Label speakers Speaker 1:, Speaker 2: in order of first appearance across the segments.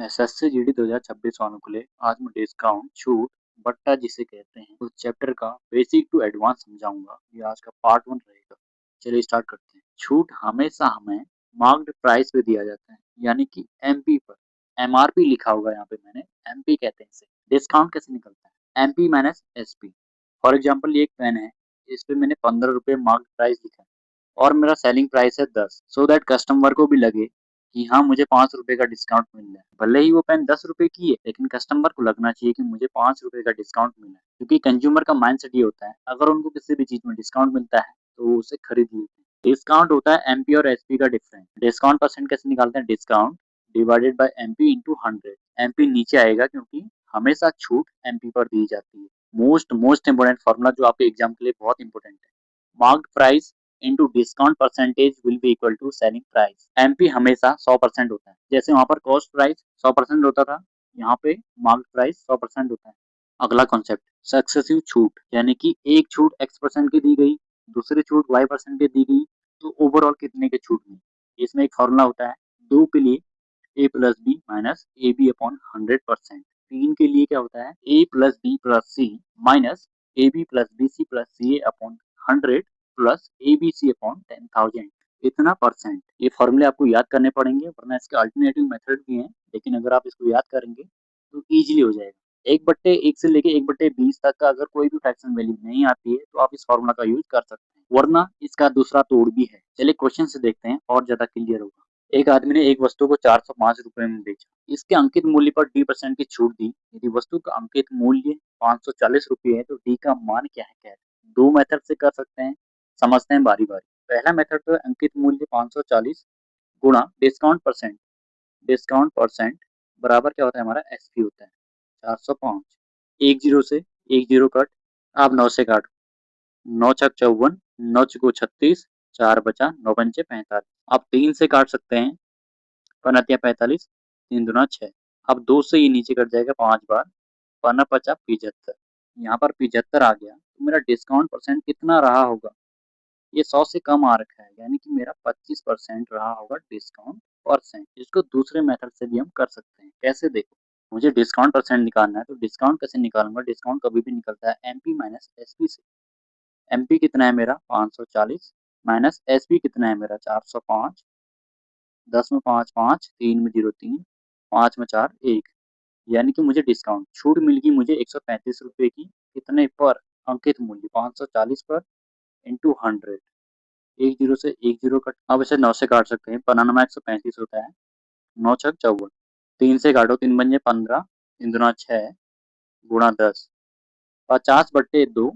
Speaker 1: SSC GD 2026 वालों के लिए आज मैं डिस्काउंट छूट बट्टा जिसे कहते हैं उस चैप्टर का बेसिक टू एडवांस समझाऊंगा। ये आज का पार्ट 1 रहेगा। चलिए स्टार्ट करते हैं। छूट हमेशा हमें मार्क्ड प्राइस पे दिया जाता है, यानी कि एमपी पर। एमआरपी लिखा होगा यहाँ पे, मैंने एमपी कहते हैं इसे। डिस्काउंट कैसे निकलता है? MP minus SP. For example ये एक पेन है, इस पे मैंने 15 रुपए मार्क्ड प्राइस लिखा है और मेरा सेलिंग प्राइस है 10, सो दैट कस्टमर को भी लगे कि हाँ, मुझे 5 रुपए का डिस्काउंट मिल रहा है। भले ही वो पेन 10 रुपए की है, लेकिन कस्टमर को लगना चाहिए कि मुझे 5 रुपए का डिस्काउंट मिला है, क्योंकि कंज्यूमर का माइंडसेट ये होता है, अगर उनको किसी भी चीज में डिस्काउंट मिलता है तो वो उसे खरीद लेते हैं। डिस्काउंट होता है एमपी और एसपी का डिफरेंस। डिस्काउंट परसेंट कैसे निकालते हैं? Discount divided by MP into 100। MP नीचे आएगा क्योंकि हमेशा छूट एमपी पर दी जाती है। मोस्ट इंपोर्टेंट फॉर्मूला जो आपके एग्जाम के लिए बहुत इंपॉर्टेंट है। Marked price into discount percentage will be equal to selling price. MP हमेशा 100% होता है। जैसे वहां पर कॉस्ट प्राइस 100% होता था, यहाँ पे मार्क्ड प्राइस 100% होता है। अगला कॉन्सेप्ट, सक्सेसिव छूट, यानी कि एक छूट x% की दी गई, दूसरी छूट y% की दी गई, तो ओवरऑल कितने के छूट में। इसमें एक फॉर्मूला होता है दो के लिए A plus B minus A B upon 100%। तीन के लिए क्या होता है? A plus B plus C minus A B plus B C plus C A upon 100 plus A B C upon 10,000। इतना परसेंट। ये फॉर्मूले आपको याद करने पड़ेंगे, वरना इसके अल्टरनेटिव मेथड भी हैं, लेकिन अगर आप इसको याद करेंगे तो इजीली हो जाएगा। 1/1 से लेके 1/20 तक का अगर कोई भी फ्रैक्शन वैल्यू नहीं आती है तो आप इस फॉर्मूला का यूज कर सकते हैं, वरना इसका दूसरा तोड़ भी है। चलिए क्वेश्चन से देखते हैं और ज्यादा क्लियर होगा। एक आदमी ने एक वस्तु को 405 रुपए में बेचा। इसके अंकित मूल्य पर डी% की छूट दी। यदि वस्तु का अंकित मूल्य 540 रुपये है तो डी का मान क्या है? क्या है? दो मेथड से कर सकते हैं, समझते हैं बारी बारी। पहला मेथड तो है अंकित मूल्य 540 गुणा डिस्काउंट परसेंट। डिस्काउंट परसेंट बराबर क्या होता है? हमारा एसपी होता है 405। एक जीरो से एक जीरो कट, आप 9 से काटो। 9 छक 54, 9 चौको 36, 4 बचा, 9 पंचे 45। आप 3 से काट सकते हैं, पनतिया 45, 3 दूना 6। अब 2 से ये नीचे कट जाएगा 5 बार, पन्ना पचा 75। यहाँ पर 75 आ गया, तो मेरा डिस्काउंट परसेंट कितना रहा होगा? ये 100 से कम आ रखा है, यानी कि मेरा 25% रहा होगा डिस्काउंट परसेंट। इसको दूसरे मेथड से भी हम कर सकते हैं। कैसे? देखो, मुझे डिस्काउंट परसेंट निकालना है, तो डिस्काउंट कैसे निकालूंगा? डिस्काउंट कभी भी निकलता है एमपी माइनस एसपी से। एमपी कितना है मेरा? 540 माइनस एसपी कितना है मेरा? 405। 10 में 5 5, 3 में 0 3, 5 में 4 1, यानी कि मुझे डिस्काउंट छूट मिल गई मुझे 135 रुपए की। कितने पर? अंकित मूल्य 540 पर इंटू 100। एक जीरो से एक जीरो कट, अब इसे 9 से काट सकते हैं। 135 होता है, 9 छक 54। 3 से काटो, 3 बन जाए 15, 3 दूना 6 गुणा 10, 50/2,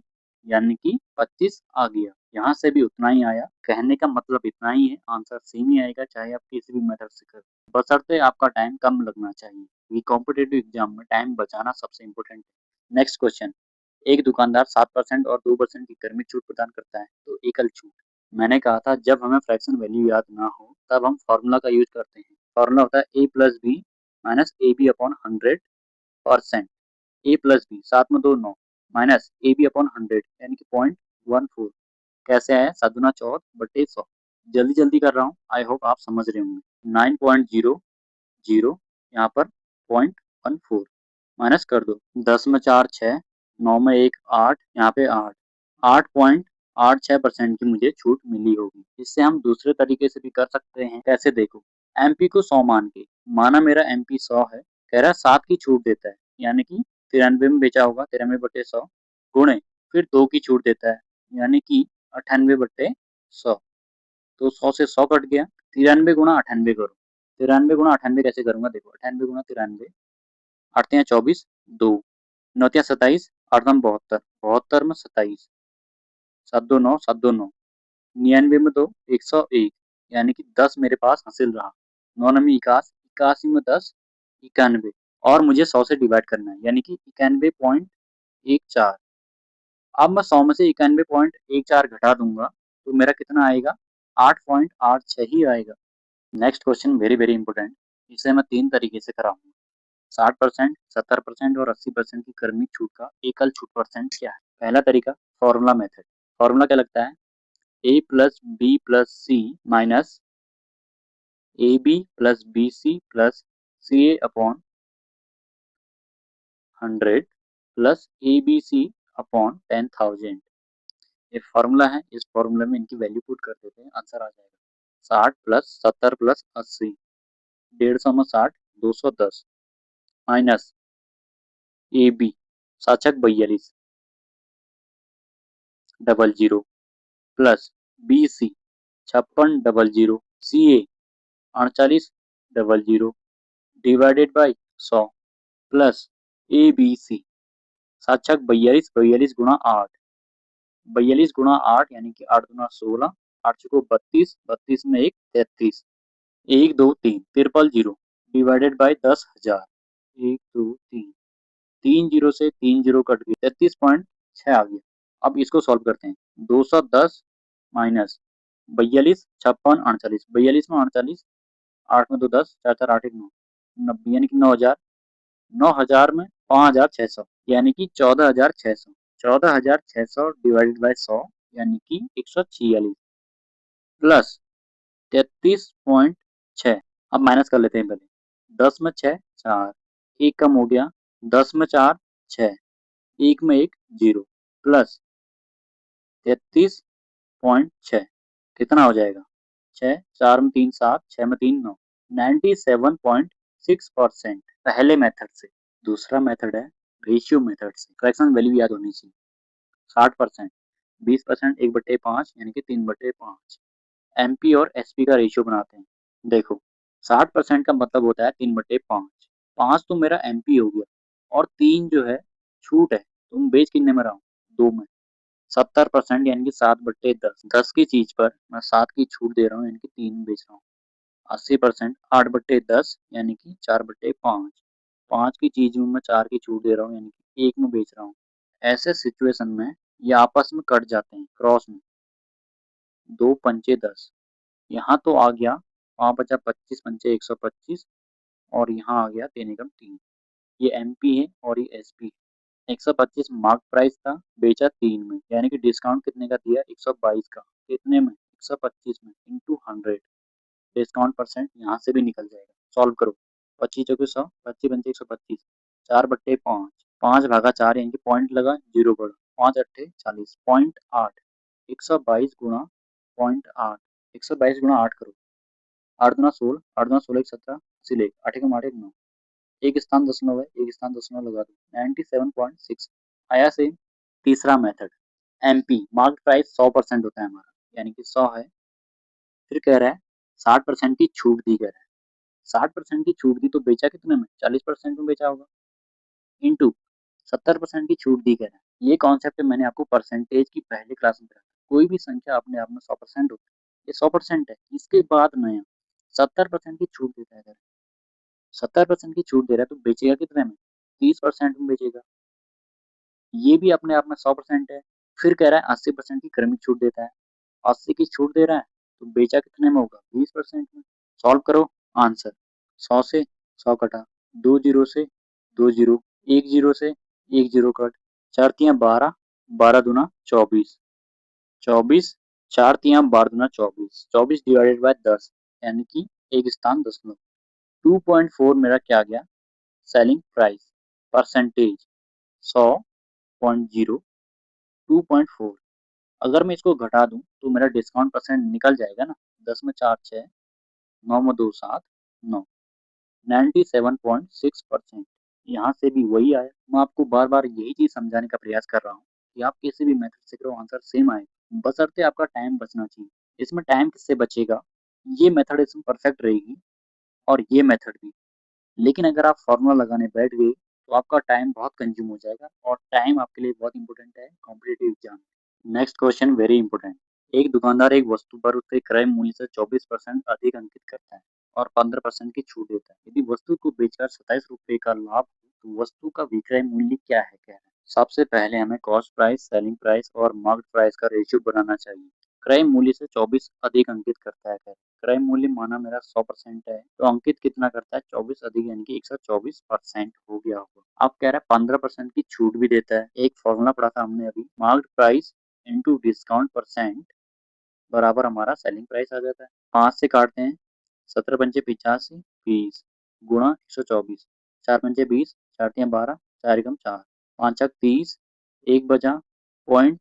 Speaker 1: यानी कि 25 आ गया। यहाँ से भी उतना ही आया। कहने का मतलब इतना ही है, आंसर सेम ही आएगा चाहे आप किसी भी मेथड से करें, बशर्ते आपका टाइम कम लगना चाहिए, क्योंकि कॉम्पिटेटिव एग्जाम में टाइम बचाना सबसे इम्पोर्टेंट है। नेक्स्ट क्वेश्चन, एक दुकानदार 7% और 2% की कर्मी छूट प्रदान करता है, तो एकल छूट। मैंने कहा था जब हमें फ्रैक्शन वैल्यू याद ना हो तब हम फॉर्मूला का यूज करते हैं। फॉर्मूला होता है A plus B minus A B upon 100%। A plus B, 7 में 2 9, माइनस ए बी अपॉन 100, यानी कि 0.14। कैसे आया? 7×4/100। जल्दी जल्दी कर रहा हूँ, आई होप आप समझ रहे होंगे। 9.00, यहाँ पर 0.14 माइनस कर दो। 10 में 4 6, 9 में 1 8, यहाँ पे 8, 8.86% की मुझे छूट मिली होगी। इससे हम दूसरे तरीके से भी कर सकते हैं। कैसे? देखो, एमपी को 100 मान के, माना मेरा एमपी 100 है, कह रहा है 7 की छूट देता है, यानी कि 93 में बेचा होगा, 93/100 गुणे फिर 2 की छूट देता है, यानी कि 98/100। तो 100 से 100 कट गया। 93 गुणा 98 करो। 93 गुणा 98 कैसे करूंगा? देखो, 98 गुणा 93, 8 तिया 24, 2, 9 तिया 27, 8 दम 72, 72 में 27, 7 2 9, 7 2 9, 99 में 2, 101, यानी कि 10 मेरे पास हासिल रहा। 9 नमी 81, 81 में 10, 91, और मुझे 100 से डिवाइड करना है, यानी कि 91.14। अब मैं 100 में से 91.14 घटा दूंगा तो मेरा कितना आएगा? 8.86 ही आएगा। Next question very very important. इसे मैं 3 तरीके से कराऊंगा, 60%, 70% और 80% की कर्मी छूट का एकल छूट परसेंट क्या है? पहला तरीका, फॉर्मूला मेथड। फॉर्मूला क्या लगता है? A plus B plus C minus A B plus B C plus CA upon 100 plus ABC upon 10,000। ये फॉर्मूला है, इस फॉर्मूला में इनकी वैल्यू पुट कर देते हैं, आंसर आ जाएगा 60 प्लस 70 प्लस 80। 150 में 60 210 minus AB साचक 42 00 plus BC 56 00 CA 48 00 divided by 100 plus ABC साचक 42 42 गुणा 8 42 गुणा 8 यानी कि 8 गुणा 16 8 चुको 32 32 में 1 33 1 2 3 तिरपल जीरो डिवाइडेड बाई 10,000 1 2 3 3 जीरो से 3 जीरो कट गई 33.6 आ गया। अब इसको सॉल्व करते हैं 210 माइनस 42 56 48 42 में 48 8 में 2 10 4 4 8 1 9 90 यानी कि 9,000 9,000 में 5,600 यानी कि 14,600 14,600 डिवाइडेड बाई 100 यानी कि 146 प्लस 33.6। अब माइनस कर लेते हैं पहले 10 में 6 4 एक कम हो गया 10 में 4 6 एक में 1 0 प्लस 33.6 कितना हो जाएगा 6 4 में 3 7 6 में 3 9 97.6% पहले मेथड से। दूसरा मेथड है रेशियो मेथड से। फ्रैक्शन वैल्यू याद होनी चाहिए 60% 20% 1/5 यानी कि 3/5 एमपी और एसपी का रेशियो बनाते हैं। देखो 60% का मतलब होता है 3/5 5 तो मेरा एमपी हो गया और 3 जो है छूट है, तुम बेच कितने में रहा हूँ 2 में 70% यानी कि 7/10 10 की चीज पर मैं 7 की छूट दे रहा हूँ यानी कि 3 बेच रहा हूँ। 80% 8/10 यानी कि 4/5 5 की चीज में मैं 4 की छूट दे रहा हूँ यानी कि 1 में बेच रहा हूँ। ऐसे सिचुएशन में ये आपस में कट जाते हैं क्रॉस में 2 पंचे 10 यहाँ तो आ गया 5 बचा 25 पंचे 125 और यहाँ आ गया 3 एकम 3। ये एमपी है और ये एसपी है। 125 मार्क प्राइस था बेचा 3 में यानी कि डिस्काउंट कितने का दिया 122 का कितने में 125 में इंटू 100 डिस्काउंट परसेंट यहाँ से भी निकल जाएगा। सॉल्व करो 25 चौके 100 25 पंचे 125 4/5 5 भागा 4 यानी कि पॉइंट लगा जीरो बढ़ा 5 अट्ठे 40 पॉइंट 8 122 गुणा पॉइंट 8 122 गुणा 8 करो 8 गुना 16 8 गुना 16 17 सिले 8 का 8 9 एक स्थान दशमलव है एक स्थान दशमलव लगा दो 97.6 आया से। तीसरा मेथड एमपी मार्क प्राइस 100% होता है हमारा यानी कि 100 है। फिर कह रहा है 60% की छूट दी कह रहा है 60% की छूट दी तो बेचा कितने में 40% में बेचा होगा इंटू 70% की छूट दी कह रहा है। ये कॉन्सेप्ट मैंने आपको परसेंटेज की पहले क्लास में बताया। कोई भी संख्या अपने आप में 100% होती है, ये 100% है। इसके बाद नया 70% की छूट देता है। 70% की छूट दे रहा है तो बेचेगा कितने में 30% में बेचेगा। ये भी अपने आप में 100% है। फिर कह रहा है 80% की क्रमिक छूट देता है 80 की छूट दे रहा है तो बेचा कितने में होगा 20% में। सॉल्व करो आंसर 100 से 100 कटा 2 जीरो से 2 जीरो 1 जीरो से 1 जीरो कट 4 तियां 12 12 दूना 24 24 4 तियां 12 दूना 24 24 डिवाइडेड बाय 10 यानी कि एक स्थान दशमलव 2.4 मेरा क्या गया सेलिंग प्राइस परसेंटेज 100.0 2.4। अगर मैं इसको घटा दूं तो मेरा डिस्काउंट परसेंट निकल जाएगा ना 10 में 4 6 9 में 2 7 9 97.6%। यहाँ से भी वही आया। मैं आपको बार बार यही चीज समझाने का प्रयास कर रहा हूँ कि आप किसी भी मेथड से करो आंसर सेम आएगा बशर्ते आपका टाइम बचना चाहिए। इसमें टाइम किससे बचेगा ये मेथड इसमें परफेक्ट रहेगी और ये मेथड भी। लेकिन अगर आप फॉर्मूला लगाने बैठ गए तो आपका टाइम बहुत कंज्यूम हो जाएगा और टाइम आपके लिए बहुत इंपॉर्टेंट है competitive exam. Next question very important. एक दुकानदार एक वस्तु पर उसके क्रय मूल्य से 24% अधिक अंकित करता है और 15% की छूट देता है। यदि वस्तु को बेचकर 27 रुपए का लाभ हो तो वस्तु का विक्रय मूल्य क्या है कह रहे हैं। सबसे पहले हमें कॉस्ट प्राइस सेलिंग प्राइस और मार्केट प्राइस का रेशियो बनाना चाहिए। क्रय मूल्य से 24 अधिक अंकित करता है। क्रय मूल्य माना मेरा 100% है तो अंकित कितना करता है 24 अधिक यानी कि 124% हो गया होगा। अब कह रहा है 15% की छूट भी देता है। एक फॉर्मूला पढ़ा था हमने अभी market price into discount percent बराबर हमारा सेलिंग प्राइस आ जाता है। 5 से काटते हैं 17 पंचे 85 20 गुणा 124, 4 पंचे 20, 4 तिया 12, 4 एकम 4, 5 छक 30, 1 बचा पॉइंट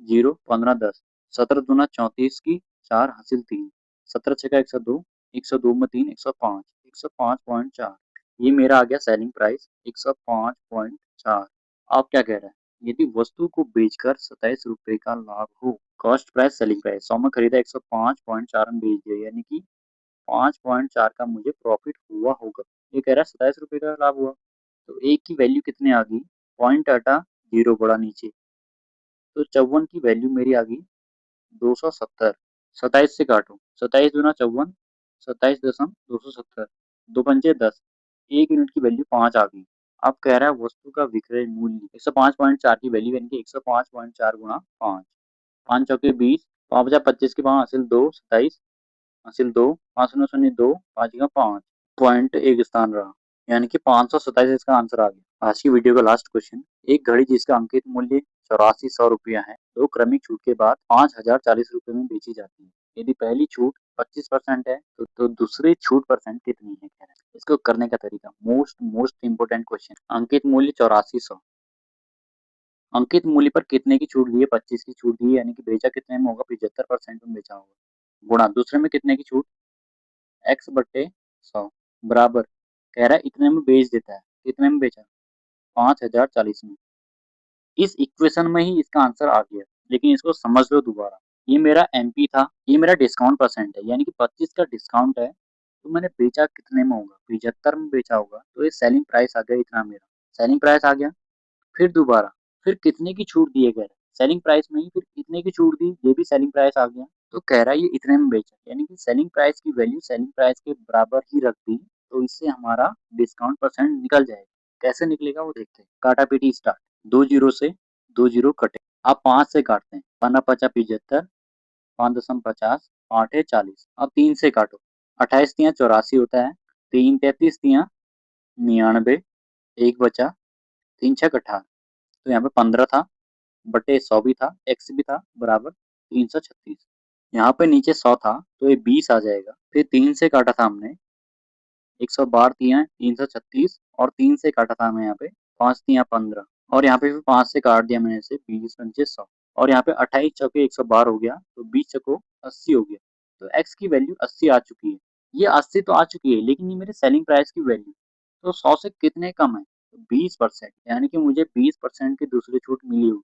Speaker 1: 0, 15 10, 17 दूना 34 की 4 हासिल 3, 17 छका 102, 102 में 3 105, 105.4। ये मेरा आ गया सेलिंग प्राइस 105.4। आप क्या कह रहे हैं? यदि वस्तु को बेचकर 27 रुपए का लाभ हो, कॉस्ट प्राइस सेलिंग प्राइस 100 में खरीदा 105.4 में बेच दिया, यानी कि 5.4 का मुझे प्रॉफिट हुआ होगा। ये कह रहा है 27 रुपए का लाभ हुआ, तो एक की वैल्यू कितने आ गई, पॉइंट हटा 0 बढ़ा नीचे, तो 54 की वैल्यू मेरी आ गई 270। 27 से काटो, 27 दूना 54, 27.270, 2 पंचे 10, 1 यूनिट की वैल्यू 5 आ गई। अब कह रहा है वस्तु का विक्रय मूल्य 105.4 की वैल्यू, यानी कि 105.4 गुणा 5, 5 चौके 20, 5 बचा 25 के 5 हासिल 2, 27 हासिल 2, 5 शून्य शून्य 2, 5 का 5, पॉइंट एक स्थान रहा, यानी कि 527 इसका आंसर आ गया। आज की वीडियो का लास्ट क्वेश्चन, एक घड़ी जिसका अंकित मूल्य 8400 रुपया है, दो क्रमिक छूट के बाद 5040 रुपए में बेची जाती है। यदि पहली छूट 25% है तो दूसरी छूट परसेंट कितनी है? कह रहा है। इसको करने का तरीका, मोस्ट इंपोर्टेंट क्वेश्चन, अंकित मूल्य 8400, अंकित मूल्य पर कितने की छूट दी है? 25 की छूट दी है, यानी कि बेचा कितने में होगा? 75% में बेचा होगा, गुणा दूसरे में कितने की छूट, x बट्टे 100, बराबर कह रहा है इतने में बेच देता है, कितने में बेचा? 5040 में। इस इक्वेशन में ही इसका आंसर आ गया, लेकिन इसको समझ लो दोबारा। ये मेरा एमपी था, ये मेरा डिस्काउंट परसेंट है, यानी कि 25 का डिस्काउंट है, तो मैंने बेचा कितने में होगा? 75 में बेचा होगा, तो ये सेलिंग प्राइस आ गया इतना, मेरा सेलिंग प्राइस आ गया। फिर दोबारा, फिर कितने की छूट दी है? कह रहा है सेलिंग प्राइस में ही फिर कितने की छूट दी, ये भी सेलिंग प्राइस आ गया, तो कह रहा है ये इतने में बेचा, यानी कि सेलिंग प्राइस की वैल्यू सेलिंग प्राइस के बराबर ही रख दी, तो इससे हमारा डिस्काउंट परसेंट निकल जाएगा। कैसे निकलेगा वो देखते हैं। काटा पीटी स्टार्ट, 2 जीरो से 2 जीरो कटे, आप 5 से काटते हैं, 15 पचा 75, 5.50, 8 है 40, अब 3 से काटो, 28 तिया 84 होता है, 3 33 तिया 99, 1 बचा, 3 छक 18, तो यहाँ पे 15 था, बटे 100 भी था, x भी था, बराबर 336। यहाँ पे नीचे 100 था, तो ये 20 आ जाएगा। फिर 3 से काटा था हमने, 112 तिया 336, और 3 से काटा था हमें यहाँ पे 5 तिया 15, और यहाँ पे भी 5 से काट दिया मैंने इसे, 20 पंचे 100, और यहाँ पे 28 चौके 112 हो गया, तो 20 चौको 80 हो गया, तो x की वैल्यू 80 आ चुकी है। ये 80 तो आ चुकी है, लेकिन ये मेरे सेलिंग प्राइस की वैल्यू, तो 100 से कितने कम है? 20%, यानी कि मुझे 20% की दूसरी छूट मिली हुई।